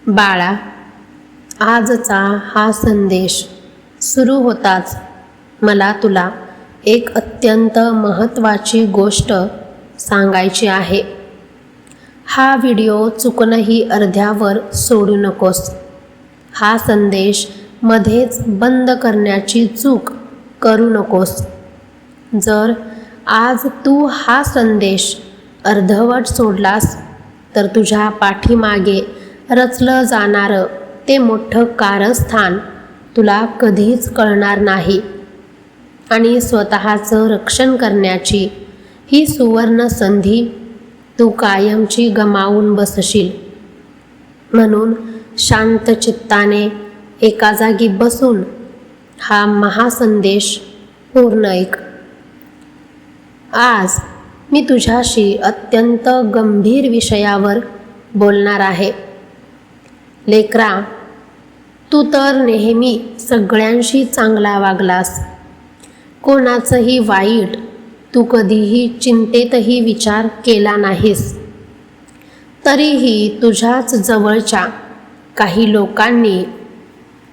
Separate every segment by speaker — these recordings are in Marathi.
Speaker 1: बाळा, आजचा हा संदेश सुरू होताच मला तुला एक अत्यंत महत्त्वाची गोष्ट सांगायची आहे. हा व्हिडिओ चुकूनही अर्ध्यावर सोडू नकोस. हा संदेश मध्येच बंद करण्याची चूक करू नकोस. जर आज तू हा संदेश अर्धवट सोडलास तर तुझ्या पाठीमागे रचलं जाणारं ते मोठं कारस्थान तुला कधीच कळणार नाही आणि स्वतःचं रक्षण करण्याची ही सुवर्ण संधी तू कायमची गमावून बसशील. म्हणून शांत चित्ताने एका जागी बसून हा महासंदेश पूर्ण ऐक. आज मी तुझ्याशी अत्यंत गंभीर विषयावर बोलणार आहे. लेकरा, तू तर नेहमी सगळ्यांशी चांगला वागलास. कोणाचंही वाईट तू कधीही चिंतेतही विचार केला नाहीस. तरीही तुझ्याच जवळच्या काही लोकांनी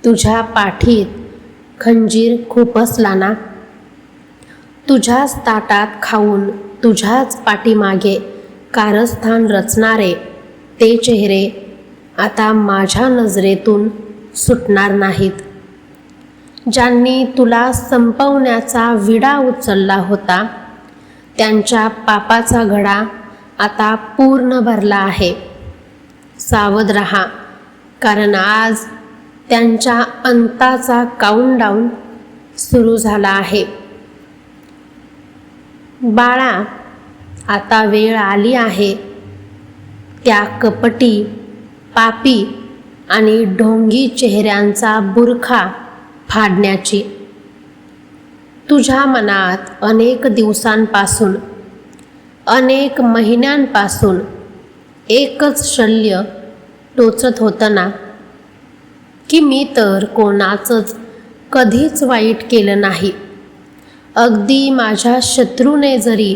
Speaker 1: तुझ्या पाठीत खंजीर खुपसला ना. तुझ्याच ताटात खाऊन तुझ्याच पाठीमागे कारस्थान रचणारे ते चेहरे आता माझ्या नजरेतून सुटणार नाहीत. ज्यांनी तुला संपवण्याचा विडा उचलला होता त्यांच्या पापाचा घडा आता पूर्ण भरला आहे. सावध रहा, कारण आज त्यांच्या अंताचा काउंटडाऊन सुरू झाला आहे. बाळा, आता वेळ आली आहे त्या कपटी, पापी आणि ढोंगी चेहऱ्यांचा बुरखा फाडण्याची. तुझ्या मनात अनेक दिवसांपासून, अनेक महिन्यांपासून एकच शल्य टोचत होतं ना, की मी तर कोणाचंच कधीच वाईट केलं नाही. अगदी माझ्या शत्रूने जरी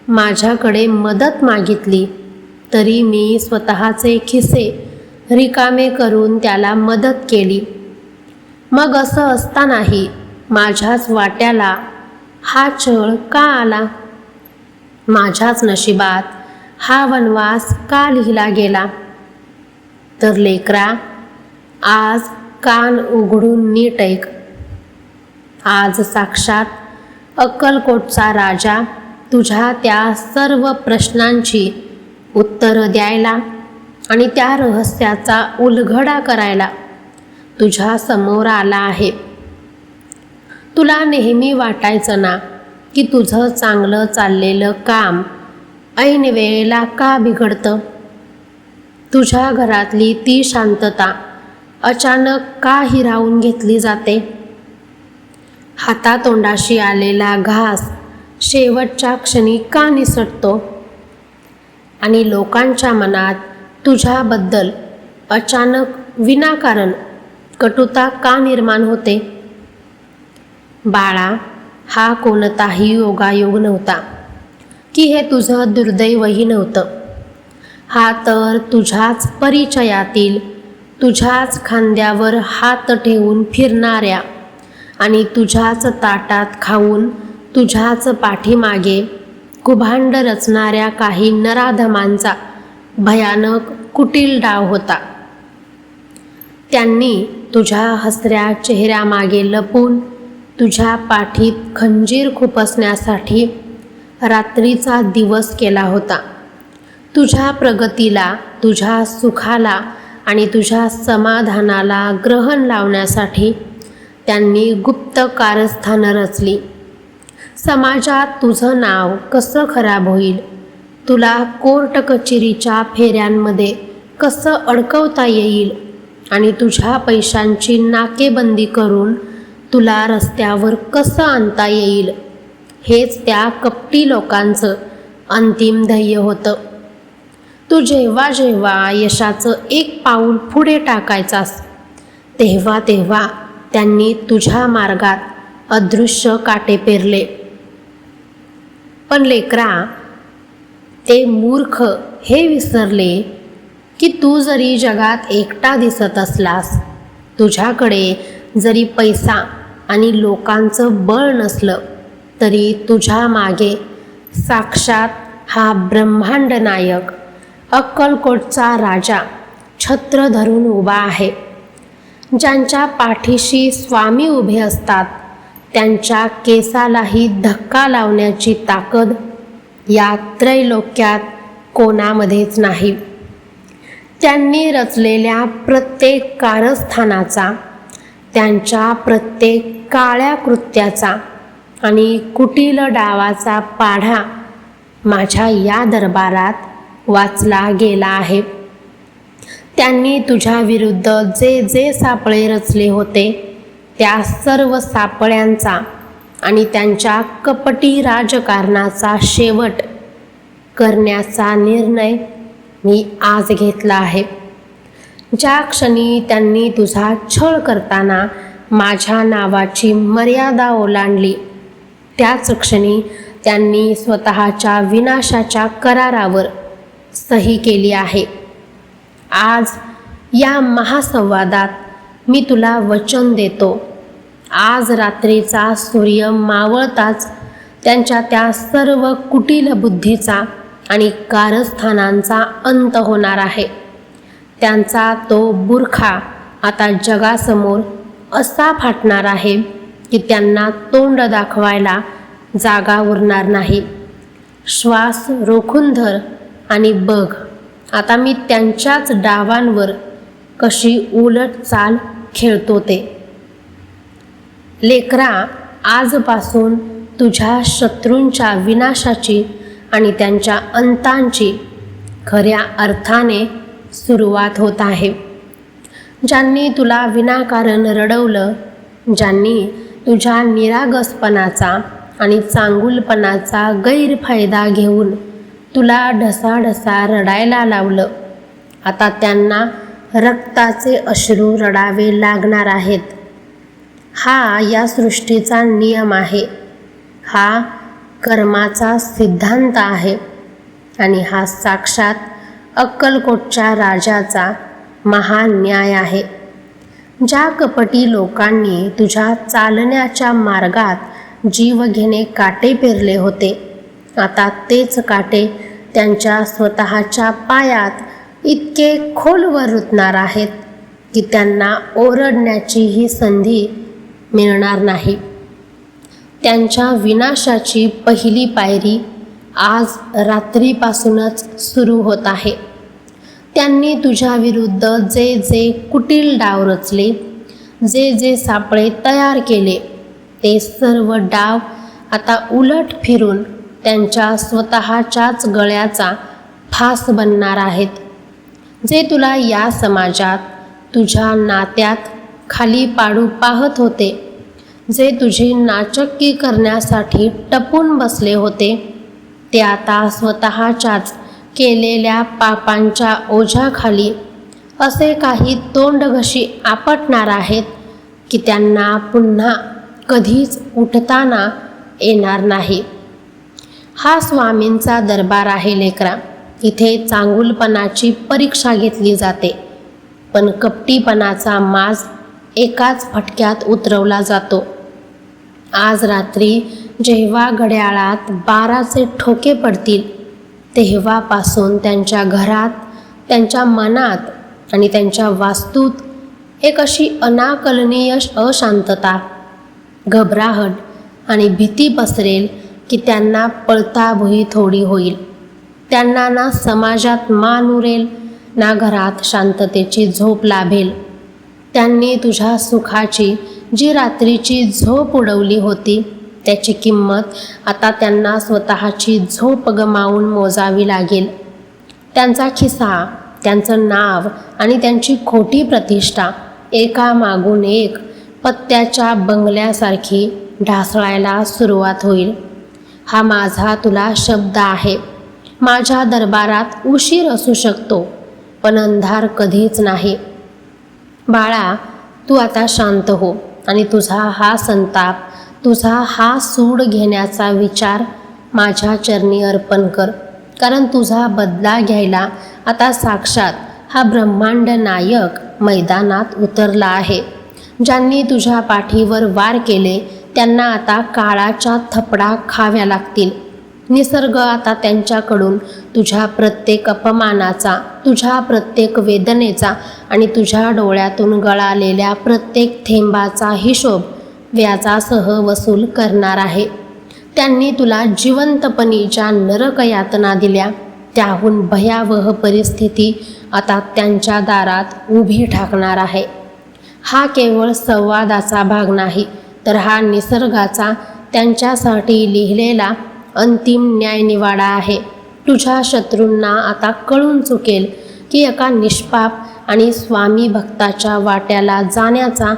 Speaker 1: माझ्याकडे मदत मागितली तरी मी स्वतःचे खिसे रिकामे करून त्याला मदत केली. मग असं असतानाही माझ्याच वाट्याला हा छळ का आला? माझ्याच नशिबात हा वनवास का लिहिला गेला? तर लेकरा, आज कान उघडून नीट ऐक. आज साक्षात अक्कलकोटचा राजा तुझ्या त्या सर्व प्रश्नांची उत्तरं द्यायला आणि त्या रहस्याचा उलगडा करायला तुझ्या समोर आला आहे. तुला नेहमी वाटायचं ना की तुझं चांगलं चाललेलं काम ऐन वेळेला का बिघडतं? तुझ्या घरातली ती शांतता अचानक का हिरावून घेतली जाते? हातातोंडाशी आलेला घास शेवटच्या क्षणी का निसटतो? आणि लोकांच्या मनात तुझ्याबद्दल अचानक विनाकारण कटुता का निर्माण होते? बाळा, हा कोणताही योगायोग नव्हता की हे तुझं दुर्दैवही नव्हतं. हा तर तुझ्याच परिचयातील, तुझ्याच खांद्यावर हात ठेवून फिरणाऱ्या आणि तुझ्याच ताटात खाऊन तुझ्याच पाठीमागे कुभांड रचणाऱ्या काही नराधमांचा भयानक कुटील डाव होता. त्यांनी तुझ्या हसऱ्या चेहऱ्यामागे लपून तुझ्या पाठीत खंजीर खुपसण्यासाठी रात्रीचा दिवस केला होता. तुझ्या प्रगतीला, तुझ्या सुखाला आणि तुझ्या समाधानाला ग्रहण लावण्यासाठी त्यांनी गुप्त कारस्थानं रचली. समाजात तुझं नाव कसं खराब होईल, तुला कोर्ट कचेरीच्या फेऱ्यांमध्ये कसं अडकवता येईल आणि तुझ्या पैशांची नाकेबंदी करून तुला रस्त्यावर कसं आणता येईल, हेच त्या कपटी लोकांचं अंतिम ध्येय होतं. तू जेव्हा जेव्हा यशाचं एक पाऊल पुढे टाकायचास तेव्हा तेव्हा त्यांनी तुझ्या मार्गात अदृश्य काटे पेरले. पण लेकरा, ते मूर्ख हे विसरले की तू जरी जगात एकटा दिसत असलास, तुझ्याकडे जरी पैसा आणि लोकांचं बळ नसलं, तरी तुझ्या मागे साक्षात हा ब्रह्मांड नायक अक्कलकोटचा राजा छत्र धरून उभा आहे. ज्यांच्या पाठीशी स्वामी उभे असतात त्यांच्या केसालाही धक्का लावण्याची ताकद या त्रैलोक्यात कोणामध्येच नाही. त्यांनी रचलेल्या प्रत्येक कारस्थानाचा, त्यांच्या प्रत्येक काळ्या कृत्याचा आणि कुटील डावाचा पाढा माझ्या या दरबारात वाचला गेला आहे. त्यांनी तुझ्या विरुद्ध जे जे सापळे रचले होते त्या सर्व सापळ्यांचा आणि त्यांच्या कपटी राजकारणाचा शेवट करण्याचा निर्णय मी आज घेतला आहे. ज्या क्षणी त्यांनी तुझा छळ करताना माझ्या नावाची मर्यादा ओलांडली, त्याच क्षणी त्यांनी स्वतःच्या विनाशाच्या करारावर सही केली आहे. आज या महासंवादात मी तुला वचन देतो, आज रात्रीचा सूर्य मावळताच त्यांच्या त्या सर्व कुटील बुद्धीचा आणि कारस्थानांचा अंत होणार आहे. त्यांचा तो बुरखा आता जगासमोर असा फाटणार आहे की त्यांना तोंड दाखवायला जागा उरणार नाही. श्वास रोखून धर आणि बघ, आता मी त्यांच्याच डावांवर कशी उलट चाल खेळतो ते. लेकरा, आजपासून तुझ्या शत्रूंच्या विनाशाची आणि त्यांच्या अंतांची खऱ्या अर्थाने सुरुवात होत आहे. ज्यांनी तुला विनाकारण रडवलं, ज्यांनी तुझ्या निरागसपणाचा आणि चांगुलपणाचा गैरफायदा घेऊन तुला ढसाढसा रडायला लावलं, आता त्यांना रक्ताचे अश्रू रडावे लागणार आहेत. हा या सृष्टीचा नियम आहे, हा कर्माचा सिद्धांत आहे आणि हा साक्षात अक्कलकोटच्या राजाचा महान न्याय आहे. ज्या कपटी लोकांनी तुझ्या चालण्याच्या मार्गात जीव घेणे काटे पेरले होते, आता तेच काटे त्यांच्या स्वतःच्या पायात इतके खोलवर रुतणार आहेत की त्यांना ओरडण्याचीही संधी मिळणार नाही. त्यांच्या विनाशाची पहिली पायरी आज रात्रीपासूनच सुरू होत आहे. त्यांनी तुझ्या विरुद्ध जे जे कुटील डाव रचले, जे जे सापळे तयार केले, ते सर्व डाव आता उलट फिरून त्यांच्या स्वतःच्याच गळ्याचा फास बनणार आहेत. जे तुला या समाजात, तुझ्या नात्यात खाली पाडू पाहत होते, जे तुझी नाचक्की करण्यासाठी टपून बसले होते, ते आता स्वतःच्याच केलेल्या पापांच्या ओझ्याखाली असे काही तोंडघशी आपटणार आहेत की त्यांना पुन्हा कधीच उठताना येणार नाही. हा स्वामींचा दरबार आहे लेकरा. इथे चांगुलपणाची परीक्षा घेतली जाते, पण कपटीपणाचा माज एकाच फटक्यात उतरवला जातो. आज रात्री जेव्हा घड्याळात 12चे ठोके पडतील, तेव्हापासून त्यांच्या घरात, त्यांच्या मनात आणि त्यांच्या वास्तूत एक अशी अनाकलनीय अशांतता, घबराहट आणि भीती पसरेल की त्यांना पळताभुई थोडी होईल. त्यांना ना समाजात मान उरेल, ना घरात शांततेची झोप लाभेल. त्यांनी तुझ्या सुखाची जी रात्रीची झोप उडवली होती, त्याची किंमत आता त्यांना स्वतःची झोप गमावून मोजावी लागेल. त्यांचा खिसा, त्यांचं नाव आणि त्यांची खोटी प्रतिष्ठा एकामागून एक पत्त्याच्या बंगल्यासारखी ढासळायला सुरुवात होईल. हा माझा तुला शब्द आहे. माझ्या दरबारात उशीर असू शकतो, पण अंधार कधीच नाही. बाळा, तू आता शांत हो आणि तुझा हा संताप, तुझा हा सूड घेण्याचा विचार माझ्या चरणी अर्पण कर कारण तुझा बदला घ्यायला आता साक्षात हा ब्रह्मांड नायक मैदानात उतरला आहे. ज्यांनी तुझ्या पाठीवर वार केले त्यांना आता काळाच्या थपडा खाव्या लागतील. निसर्ग आता त्यांच्याकडून तुझ्या प्रत्येक अपमानाचा, तुझ्या प्रत्येक वेदनेचा आणि तुझ्या डोळ्यातून गळालेल्या प्रत्येक थेंबाचा हिशोब व्याजासह वसूल करणार आहे. त्यांनी तुला जिवंतपणी ज्या नरकयातना दिल्या त्याहून भयावह परिस्थिती आता त्यांच्या दारात उभी ठाकणार आहे. हा केवळ संवादाचा भाग नाही, तर हा निसर्गाचा त्यांच्यासाठी लिहिलेला अंतिम न्यायनिवाडा आहे. तुझ्या शत्रूंना आता कळून चुकेल की एका निष्पाप आणि स्वामी भक्ताच्या वाट्याला जाण्याचा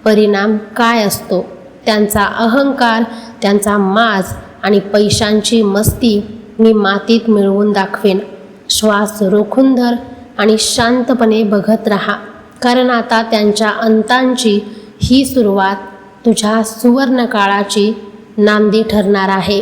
Speaker 1: परिणाम काय असतो. त्यांचा अहंकार, त्यांचा माज आणि पैशांची मस्ती मी मातीत मिळवून दाखवेन. श्वास रोखून धर आणि शांतपणे बघत राहा, कारण आता त्यांच्या अंतांची ही सुरुवात तुझ्या सुवर्णकाळाची नांदी ठरणार आहे.